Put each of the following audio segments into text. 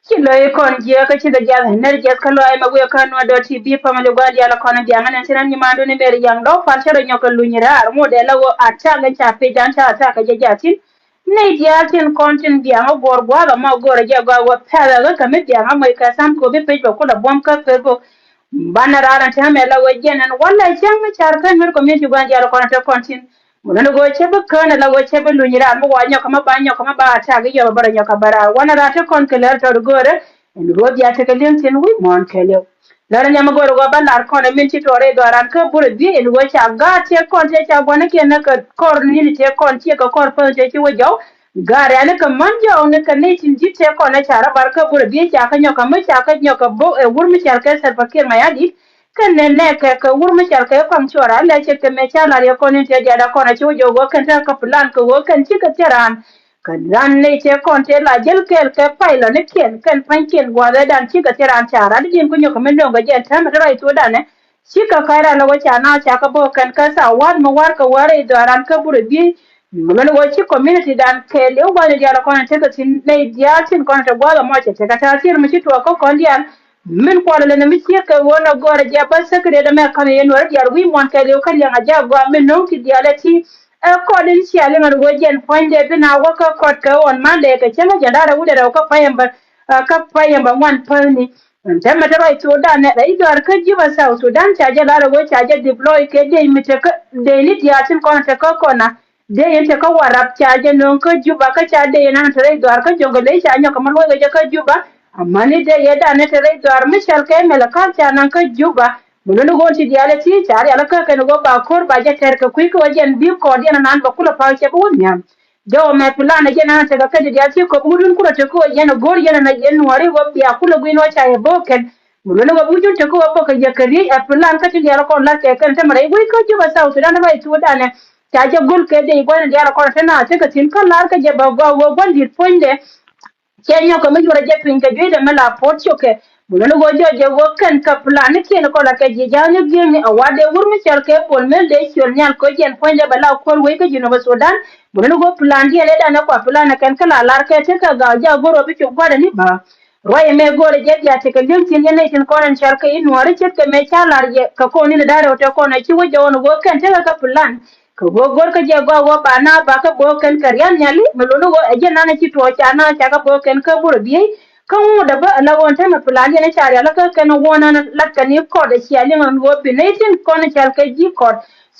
Ki lo kon je ka ci da ja ner je ka lo ay ma we kan wa do ti bi pa ma le gwa ya la kon ja ngana tinan ni ma do ne ber yang do fal chero nyoko lu ni ra mo de la wo acha ga cha pe jan cha ta ka je ja tin ne dia tin kon tin dia ma gor gwa la ma gor je gwa wa pa la ka me dia ma mai ka sam ko be pe ko la bom ka pe ko bana ra ran ta me la wo je nan wala chang ma char kan mer ko me ti gwa ya la kon ta kon tin Mulano go chebe kana la go chebe lunyira mo wanyo kama ba ta ga yo bara nyoka bara wana rata kon kele to gore en go dia te kelen tin wi mon kele lara nyama go go ba lar kon min ti tore do ran ka bur bi en go cha ga te kon te cha bona ke na ka kor ni te kon ti ka kor pa te ti wo jo gare ane ka manja ne ka ne tin ji te kon na cha ra bar ka bur bi cha ka nyoka bo e wur mi cha ka ser fakir mayadi kan ne ka wur mi chal ka kam chora la che ke me cha la ya ko ni te dia da ko na chu jo go kan ta ka plan ko go kan chi ka teran kan ran ne che kon te la jel kel ke pai la ne ken kan pan ken gwa da dan chi ka teran cha ra din ku nyo ka men ga jen ta ma ra to da ne chi ka ka ra la wa cha na cha ka bo kan ka sa war mo war ka ware do ran ka buru bi mun go chi community dan ke le wa ne dia la ko na te ka tin ne dia tin kon ta gwa mo che ka ta tir mi chi to ko kon dia min kwala le mi tie ka wona gore ja ba sakre da me kan yen wor yar wi mon ka le kan ya ja gwa min no ki dialeti e ko den ci ale ngar go jen fonde bi na wo ka on mande ka cema ja dara wude da ka payamba wan palni dan ma dara to da ne dai dar ka ji ba sa to dan cha ja dara go cha ja deploy ke de mi te ka de ni dia tin kon ta ka kona de yen te ka warap cha ja non ka juba ka cha de na tare dar ka jongo le cha nyo kamar wo ga ka juba amma ni da ya da na tare da armi shalkai melaka ta nan ka juba mulun go ti diale ti tare alaka kan go ba kor ba ja ter ka ku ko wajen bi ko dia nan ba kula pa ke bu nya jo me pula na jena ta ga kan dia ti ko budun kula te ko yana gor yana na yen wari go biya kula gwino cha ya boken mulun go bujun te ko ba ka ya kari a pula ka ti dia ko la ke kan ta mare wi ko juba sa su dan ba ti da ne ta ja gul ke de go na dia ko ta na ta ka tin kan lar ka je ba go go dir ponde Kenya ko mi jura je pin ka jwe da mala pot choke bulo go jo je wo kan ka plan ke no ko la ka je ja ne ge ni awade wur mi chal ke pol mel de chol nyal ko jen point bala ko we ka jino ba sudan bulo go plan die le da na ko plan kan kala lar ke te ka ga ja go ro bi chu ko da ni ba roye me gore je ya te ka lim tin ne tin ko nan chal ke in wari che ke me cha lar je ka ko ni da ro te ko na chi wo jo no go kan te ka plan ka go gor ka je go ba na ba ka bo kan karyan nyali melulu go eje na na chi to cha na cha ka bo kan ka bur bi kan mu da ba na won ta ma plan ne cha ya la ka kan wona na la ka ni ko da chi ali ngon go bi ne tin ko na chal ka ji ko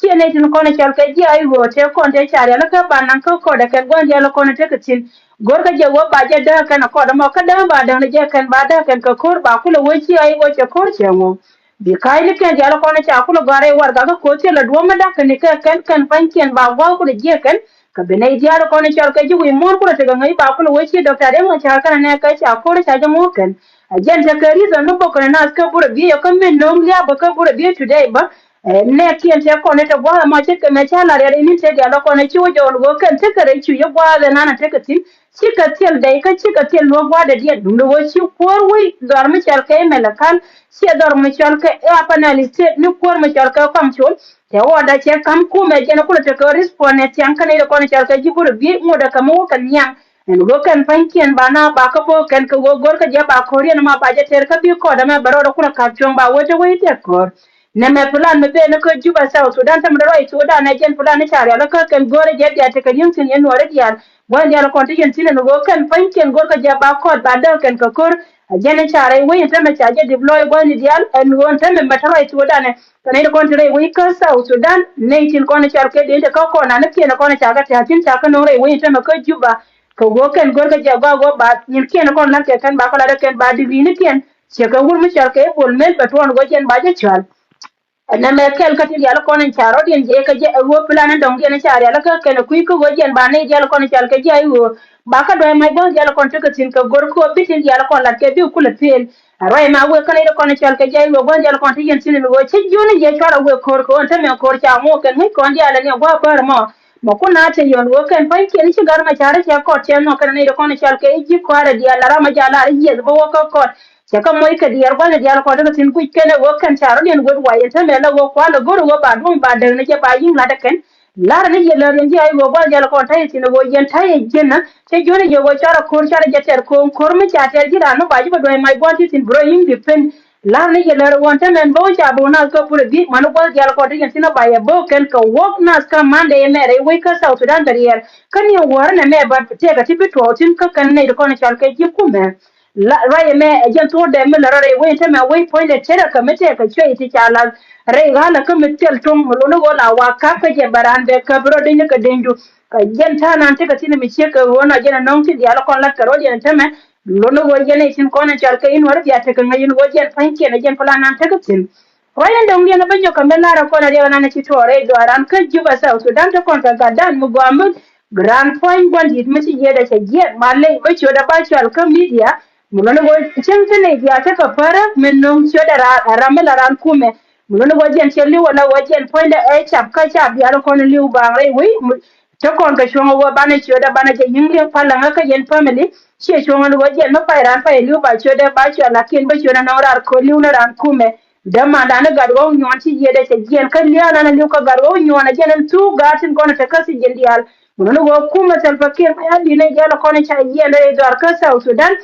chi ne tin ko na chal ka ji ai go te ko te cha ya la ka ba nan ka ko da ka go ya la ko na te ka tin gor ka je wo ba je da kan ko da mo ka da ba da ne je kan ba da kan ka kor ba kula wo chi ai go che kor che mo bi kai ni ke jalo ko na cha kula gare war ga ko te la do ma da kan ka kan panken ba wa ko je kan ka bene jalo ko na cha ka ji wi mon ko te ga ngai ba kula wo chi doctor de mo cha kan ne ka cha ko cha ja mo kan a jen ta kari zo no ko na ska bura bi yo kan men no ya ba ka bura bi today ba ne kien te ko ne ta gwa ma che ka me cha la re ni te jalo ko na chi wo jo go kan te kare chi yo gwa da na na te ka tin chi ka tel dai ka chi ka tel no gwa da dia dum wo chi ko wi dor mi cha ka me la kan si ador mi chol ke e apanaliste ni por mi chol ke kam chol te o da che kam ku me je no ko te ko respond tiang kan ire ko ni chol ke jibur bi mo da kam kan nyang en go kan pan kien bana ba ka po kan ko go gor ka je ba ko ri na ma ba je ter ka bi ko da me baro da ko ka chong ba wo je wi te ko ne me plan me be ne ko juba sa sudan tam da roi sudan na jen plan ni chari ala ka kan gore je ya te kan yin tin yen wore dial wan dial ko tin tin no go kan pan kien gor ka je ba ko ba da kan ka kor ajene chare wi ta me chaje deploy gwani dial en won ta me matara sudan kana ida kon tire wi ka sa sudan ne tin kon char ke de ka ko na ne ke kon cha ga ta tin ta ka no re wi ta me ko juba ko go ken gor ka ja go ba nin ke kon na ke kan ba ko la ken ba di ni ken che ka wur mi char ke bol mel ba ton go jen ba je chal na me kel ka ti yalo kono charo din je ka je wo plan dong je na char yalo ka ken ku ko go jen ba ne yalo kono char ke je ayo ba ka do mai go yalo kono ka tin ka gor ko bi tin yalo kono la ke bi ku la pel aro ma wo kana do kono char ke je ayo go yalo kono tin tin go che juni je chara wo kor ko ta me kor cha mo ken mi kon yalo ne go par mo ku na te yon wo ken pa ke ni gar ma chara cha ko che no kana ne do kono char ke ji ko ara dia la ra ma ja la je bo ko ko saka moy ka diyar gwana diyar ko daga tin ku kene wo kan taro den god waye ta mela wo kwala goro wo ba dum ba da nake ba yin la da kan lar ni je lar nji ay go gwa jala ko tay sin go jen tay jenna te joni je go chara ko chara jeter ko mi cha ter jira no baji ba do mai gwa ti sin bro yin dipen lar ni je lar won tan men bo cha bo na ko pur bi manu gwa jala ko tin sin ba ya bo ken ko wok na ska mande ye mere we ka South Sudan barrier kan ye war na me ba te ga ti bitwo tin ka kan ne ko na chal ke ji ku me la raye me jen to de me la raye we te me we point de tera ka me te ka chwe ti chala re gala ka me tel tum lo no la wa ka ka je barande ka bro de ka dendu ka jen ta nan te ka tin mi che ka wona jen non ti ya la kon la ka ro jen te me lo no go jen tin ko na chal ka in war ya te ka ngayin go jen fan ke na jen pala nan te ka tin wayan da ngiya na banyo ka me la ra ko na de na ci tore do aran ka juba sa Sudan ta kon ka dan mu go amun grand point gwandi mi ci je da ce je malle ba ci da ba ci al ka media mulone go chemtene ya ta ka fara min num shoda ramela ran kume mulone go jen chelli wala go jen poinda e chap ka chap ya ko ne liu ba re wi to kon ka shongo go bana shoda bana je yingle pala ngaka jen family che shongo go jen no pa ran pa liu ba shoda ba shoda kin ba shoda na rar ko liu na ran kume da ma da na gadwo nyon ti je da ce jen kan liya na liu ka gadwo nyon jen tu gatin ko na ta kasi jen dial mulone go kuma salfakir ya dine jala ko ne cha jen re do ar ka sa Sudan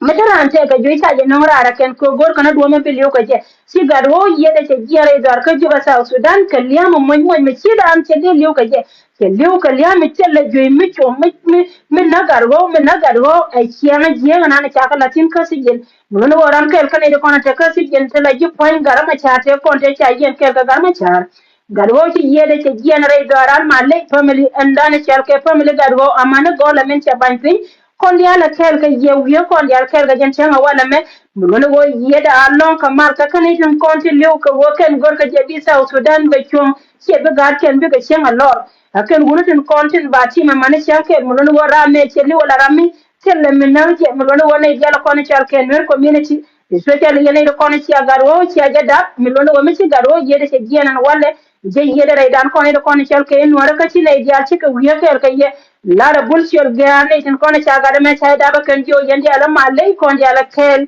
mataran te ka joita je non rara ken ko gor kana do men piliyo ka je si garo ye da ce jere dar ka juba sa Sudan ka liya mo mo me ci da am ce de liyo ka je ke liyo ka liya mi ce la joy mi cho mi na gargo ai kiyana je na na ka latin ka si gen mo no ran kel kana de kona te ka si gen te la ji point gara ma cha te kon te cha gen kel ka gar ma cha garwo ci ye da ce je na re daran ma le family andana chal ke family garwo amana go la men ce ban fin kon dia la kel ka ye wiye kon dia kel ga jen changa wala me mun go ye da allon ka mar ka kan tin kon ti lew ka wo ken gor ka je bi sa Sudan be chum che be gar ken be ka changa lor aken gunu tin kon tin ba ti me mane cha ken mun go ra me che li wala rami telle min na che mun go ne jala kon chal ken mer community especially yene ko ne ci agar wo ci aga da min go me ci gar wo ye de che jena wala je ye de ran kon de kon chal ken wara ka ci ne dia ci ka wiye kel ka ye lara bulshol gane tin kono chaga de me chai daba kan jo yandi ala malai kon jala kel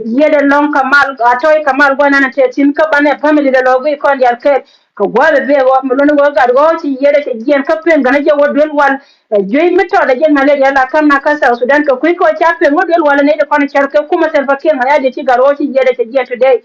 yede long kamal atoy kamal gona na tin ka bane family de logo kon jala kel ko gwala be wo mulun wo gar go ci yede ke jen ka pen gana je wodel wal joy mito da jen male yala kan na ka sa Sudan ko ko cha pen wodel wal ne de kono char ka kuma sel fakir ya de ci garo ci yede ke jen today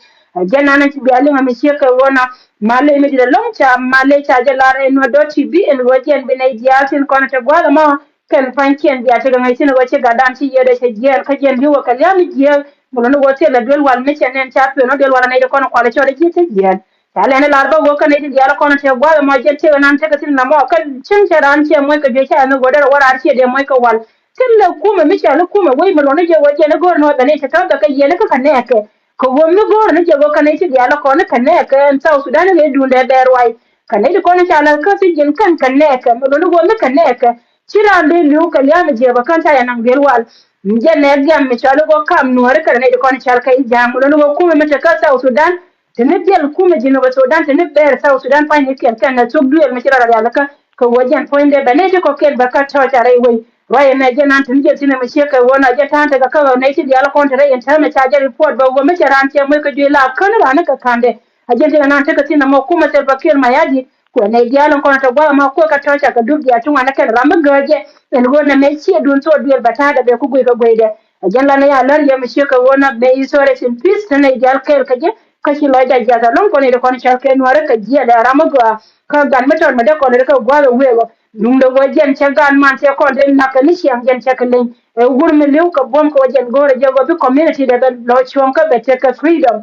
jen na ci bi alin mi sheka wona male mi de long cha male cha je lara no do ti bi en wojen be nay diatin kono te gwala ma ken fankien dia te ngai tin woche gadan ti yede te jel ka jen biwo ka yami jel mo no woche la del wal me chen cha pe no del wala nay de kono kwala chore ji te jel ta le ne larba go ka ne di ala kono te gwala ma jen te nan te ka tin na mo ka chin che ran che mo ka je cha no godar wara ar che de mo ka wal tin le kuma mi cha le kuma wai mo no je woche ne gor no da ne ta ka ka yene ka ne ka ko wonno gor ne jego kanai ti diala ko ne kanne ka en South Sudan ne dunde berwai kanai ko ne chala ka ti jin kan kanne ka mo no wonno kanne ka tira de lu ka ya me je ba kan ta yana berwal nje ne gam me chala ko kam no re kanai ko ne chala ka jam mo no ko me ta ka South Sudan tene del kuma jino ba Sudan tene ber South Sudan pa ni kan na tuk duel me tira ya ka ko wajen poinde ba ne ko ken ba ka ta tare wai waye na je nan tun je tine me sheka wona je ta ta ka na ti diala kon tare en ta me ta je report ba go me ran ce mai ka je la kan ran ka kande a je nan ta ka tine mo kuma sai bakir ma yaji ko na diala kon ta gwa ma ko ka ta ka duk ya tun ana kan ram gaje en go na me ci dun to duel bata da be ku goi ka goi de a je la na ya lar je me sheka wona be isore sin peace tane dial kai ka je ka shi la ja ja lon ko ne da kon cha kai no ka je da ram ga ka gan meton me da ko ne ka gwa we nung do wajen chagan man se ko den na kan si ang jen chaklen e gur me lew ka bom ko wajen gore je go bi community de lo chon ka be ka freedom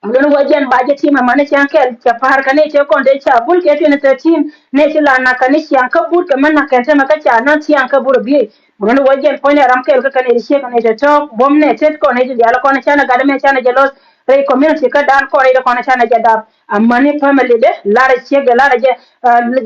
lolu wajen baje tima mane chankel cha par kane che ko de cha bul ke tin te tim ne chi la na kan si ang ka but ka man na kan ma ka cha na si ang ka bur bi lolu wajen point ram kel ka kane she kane te to bom ne tet ko ne ji ala ko ne cha na ga me cha na je los re community ka dan ko re ko ne cha na je da amma ne family de lara chege lara je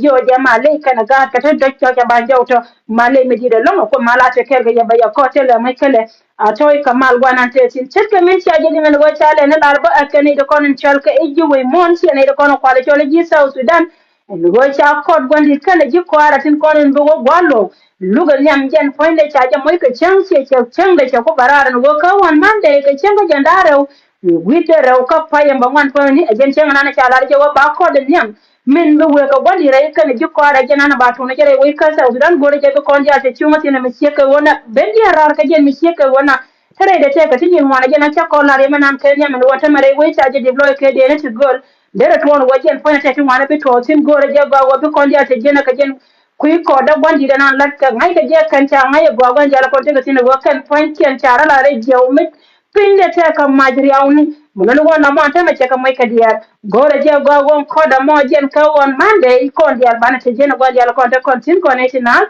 jo je male kana ga ka to cho ba jo to male me dire lo ko mala te ker ga ba ya ko te le me kele a toy kamal gwanan te tin cheke men cha je men go cha le na larba akane de konon chal ka eji we mon si ne de konon kwale chole ji South Sudan en go cha ko gondi kana ji ko ara tin konon do go gwalo lugal nyam jen fonde cha je moy ka chang se cha chang de cha ko barara go ka wan man de ka chang ga jandare wite rew ka paye ba wan fo ni ajen chang na cha la je ba ko de nyam min be we ka wali rai kan ji ko ara jana na batu na jere we ka sa Sudan gore je ko konja te chuma tina mi ka wona ben dia rar ka je mi ka wona tare da te ka tin mo na jana cha ko la re manan ke nya min wata mare we ta je deploy ke de ne to gol dere to won wajen fona te tin wana be to tin gore je ga wo be konja te jena ka jen kui ko da gwandi da nan latka ngai ka je kan ta ngai go gwan jala ko te ka tin wo kan point ken chara la re je o mit pinde te ka majri awni munan wona mo ta me ka mai ka diar gore je go won ko da mo jen ka won mande ko diar bana te jen go jala ko te kon tin ko ne tinal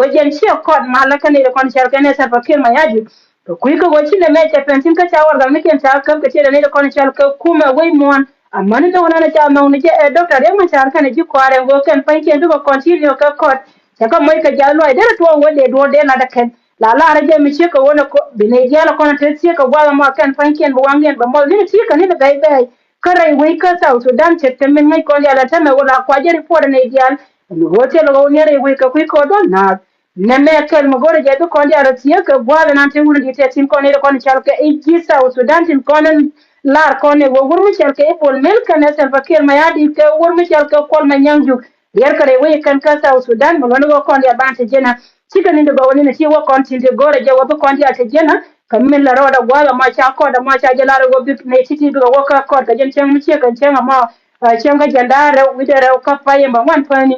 go jen chi ko mala ka ne kon chal ka ne sa fakir ma yaji to kui ko go chi ne me te pentin ka ta war ga me ken ta ka te ne kon chal ka kuma wai mon amma ni da wona ta ma ni je doctor ya ma char ka ne ji ko are go ken pai ken do ko continue ka ko ta ka mai ka jalo ai da to wonde do de na da ken la raje mi ce ka wona ko bine jala ko ta ce ka gwa ma kan fanken ba wangen ba mo ni ce ka ni da bai bai karai wai ka sa to dan ce ta min mai ko ya la ta mai wala kwa je report ne dial ni hotel go ne re wai ka ko don na na me kel mo gore je ko ya ra ce ka gwa na ta wuri ta tin ko ne ko ni chal ka e ji sa to dan tin ko nan lar ko ne wo wur mi chal ka e pol mel ka ne sa fakir ma ya di ka wur mi chal ka kol ma nyangju yer kare wai kan ka sa Sudan mo no ko ya ban ta jena chika nindo ba wani na ci wa konti de gore je wa ba konti ate jena kamin la roda gwala ma cha ko da ma cha jala ro bi ne titi bi wa ka ko da jen chen mi che kan chen ma chen ga jandare wi de ra ka pa yamba wan pani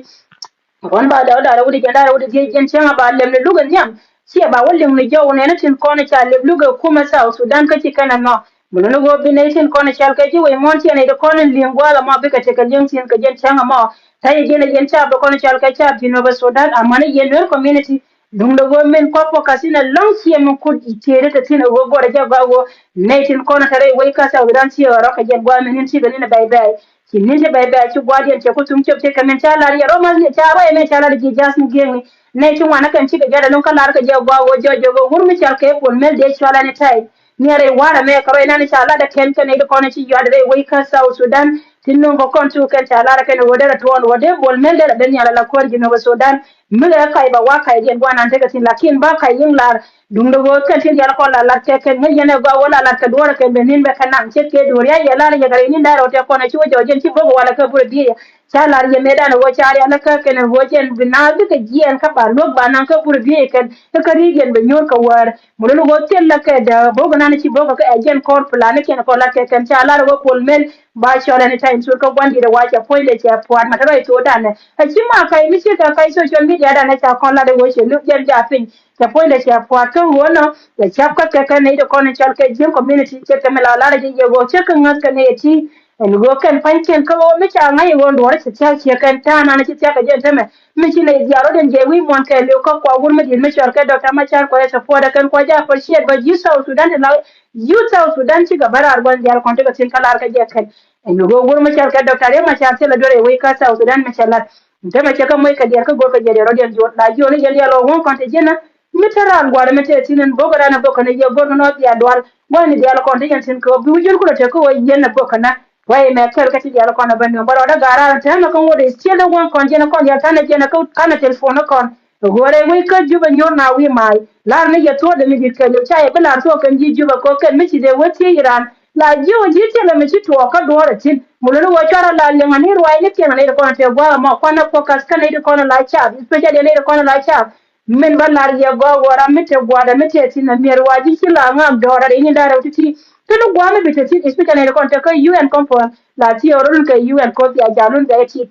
wan ba da wudi jandare wudi je jen chen ba lem ne lugan yam ci ba wallim ne jaw ne na tin ko ne cha le luga kuma sa Sudan ka ci kana no mun no go bi ne tin ko ne cha ka ji we mon ci ne da ko ne lingwala ma bi ka te ka jen tin ka jen chen ma ta yi gene yen cha ko ne cha ka cha dino ba Sudan amma ne yen community dung do men ko ko kasina long sie mun ko tere ta tina go gore ja bago ne tin ko na tare wai ka sa udan ci ro ka jen gwa men ci gani na bai bai ki ni je bai bai ci gwadiyan ce ko tum ce kamen cha la ya roman ne cha ro me cha la ji jas ni gemi ne ci wana kan ci ga jada non kala ka je gwa go jo go wurmi cha ke ko mel de cha la ne tai ni are wara me karo ina ni cha la da ken kan ne ko na ci ya da wai ka sa Sudan tinno ko kon tu kan cha la kan wodara to wode bol mel de da ni ala la ko jino Sudan mila kai ba wa kai gen gwana ta gatin lakin ba kai yin lar dum do go kan tin yar ko la la te ken ne yene go wala la ta dora ken benin be kan ce ke doriya ya la ya gare ni da ro te ko na ci wajo gen ci bo wala ka bur biya cha lar ya me da no wo cha ya na ka ken wo gen bina bi ka giyan ka ba lo ba nan ka bur biya ken ka ri gen be nyor ka war mu lo go tel la ka da bo ga na ci bo ka gen ko plan ken ko la te ken cha lar go pol mel ba shola ni time sur ka gwandi da wace point da ce puan mata rai to da ne a ci ma kai mi ce ka kai social media da na ta kon la da wo ce lu jan ja fin ta point da ce puan kan wono da chap ka ka ne da kon chal ka jin community ce ta mala la da je go ce kan ngas ka ne ci en go kan fanken ka wo mi ta ngai wo ndo ce ta ce kan ta na ci ta ka je ta me mi ci ne yaro den je wi mon ka le ko kwa wur mi din mi char ka da ta ma char ko ya ta da kan ko ja fa shi ba ji sa Sudan da yuta Sudan ci gaba da argon jar kon ta cin kala ka je kan en go gur ma char ka doctor ma char se la dore wai ka sa Sudan ma chalat ta ma ka mai ka dir ka go ka je ro den jo la jo ne je lo won kon ta jena mi taral gwar me te tinen bo gara na bo kana je bo no biya dwal wani dia lo kon ta tin ko bi wujur ko te ko yen na bo kana wai me kar ka ti dia lo kon ban no baro da gara ta ma kon wode se la won kon je na kon ya ta na je na ko kana telephone kon gore wai ka juba nyor na wi mai lar ne ya to da mi ka le cha ya bala to kan ji juba ko kan mi ci de wati iran la ji o ji te la mi ci to ka do ra tin mu lo wa chara la le ngani ruwa ne ke ne ko te gwa ma ko na ko kas kan ne ko na la cha especially ne ko na la cha min ba lar ya gwa wara mi te gwa da mi te tin na mi ruwa ji ci la ngam do ra ni da ra ti to gwa mi bi te tin especially ne ko te ka UN conference la ti o ru ka UN ko ya jalun da ti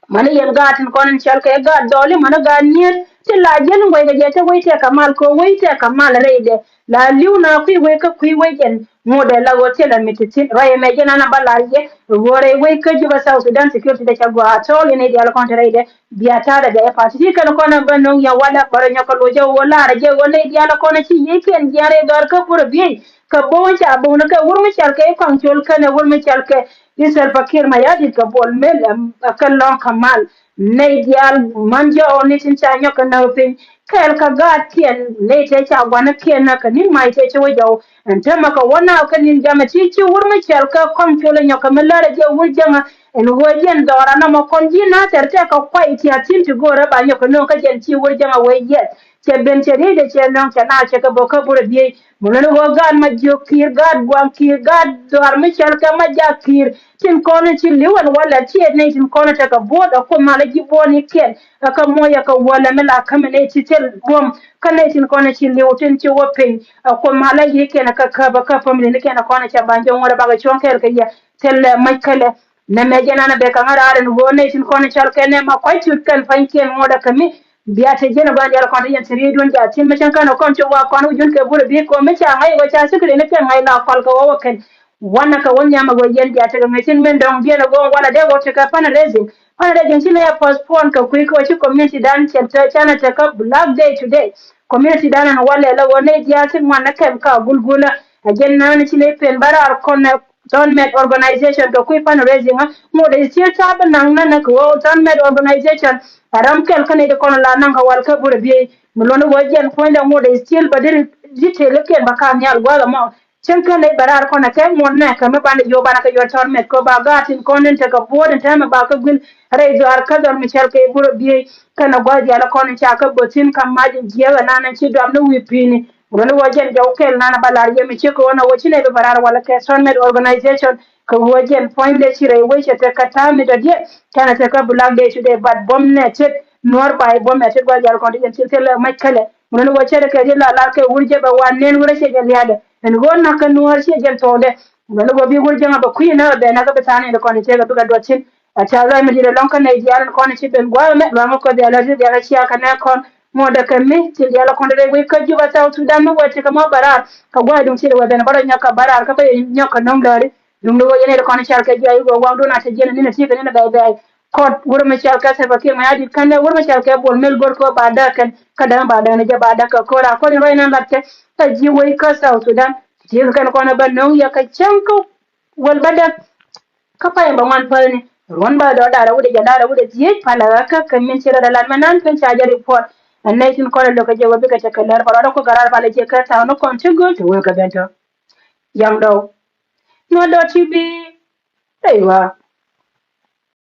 mana yen gatin konen chal ke ga dole mana ga nyen ti la jen ngoy ga jete woy te kamal ko woy te kamal reide la liuna ku woy ka ku woy jen mode la go te la mititin raye me jen ana balarje wore woy ka juba South Sudan security da chagwa to ne di al kontra reide biya ta da e parti kan konen banno ya wala baro nyako lo je wala raje wala di al konen ci yeken jare gar ka pur bi ka bon cha bon ka wurmi chal ke control kan wurmi chal ke isal fakir ma yadi ka bol mel kan lon kamal ne dial manja oni tin cha nyoka na pin kel ka ga tien ne te cha gwana tien na ka nin mai te che wajo anta maka wana ka nin jama ti ci wurmi chal ka kom chole nyoka mel la je wul jama en go jen dora na mo kon jina terte ka kwai ti atin to go ra ba nyo ko no ka jen ti wor jama we yet che ben che de che non che na che ka bo ka bur bi mo no go gan ma jo kir gad gwam kir gad dor mi chal ka ma ja kir tin kono ci liwan wala ci ne tin kono ta ka boda ko mala ji boni ken ka moya ka wala mela kamene ci tel bom kana tin kono ci liwtin ci wopen ko mala ji ken ka ba ka family ne ken kono ca banjo wala baga chonkel ka ya tel makale na me jana na be ka ngara no go ne tin kono chal ken ma ko ci kan fanken moda kami biya te jena ba ndiyal kono yen siri don ja tin me kan kon ci wa kono jun ke buru bi ko me ca ngai wa ca sikri ne ken ngai la kol ka wo ken wana ka wonya ma go yen dia ta metin men don dia go wala de go ka pana rezi chile ya postpone ka kuiko chi community dan chapter chana ta ka black day today community dan na wala la wona dia sin wana kan ka gulgula again na ni chile pen bara kon don med organization ka kui pana rezi nga mo de chi ta ba nang na ko don med organization aram kel kan de kon la nang ka wal ka bur bi mo lono go jen ko nda mo de still ba dir jite le ken ba ka nyal gwa ma chenka le barar kona ke mon ne ka me bande yo bana ka yo ton met ko ba gatin konen te ka boden te me ba ka gul re jo ar ka dor mi chel ke buro bi kana gwaji ala konen cha ka botin kam maji jewa nana ci do am no wipini wona wajen jaw kel nana balar ye mi ci ko wona woci ne be barar wala ke son med organization ko wajen point le ci re we te ka ta mi do die kana te ka bulag de ci de bad bom ne te nor bay bom ne te gwaji ala konen ci te le makale wona woce de ke la ke wurje ba wanen wura ce gel yade en gonna kan nuwar shi gel tole wala go bi gurje ma ba kuyi na be na ga betane da kon ce ga duga docin a ta zai mi da lonkan ne diyaran kon ci ben gwa me ba ko da alaji da ci aka na kon mo da kan mi ci da kon da go ka ji ba ta tu dan mo wace kama bara ka gwa dun ci da wadan bara nya ka bara ka fa nya ka non dare dum do yene da kon ci aka ji ayi go wa do na ta jena ni na ci ka ni na bai kot wuro ma shal ka se ba ke ma yadi kan ne wuro ma shal ka bol mel gor ko ba da kan kada ba da ne ja ba da ka ko ra ko ni roi nan latte ta ji wai ka sa sudan ji kan ko na ban nan ya ka can ko wal bada ka pa ba man fal ni ron ba da da wude ja da wude ji pala ka kan min sira da lan manan kan cha ja report an nay tin ko lo ka je wa bi ka ta kallar ba da ko garar ba le je ka ta no kon to go to we ka bento yang do no do ti bi aiwa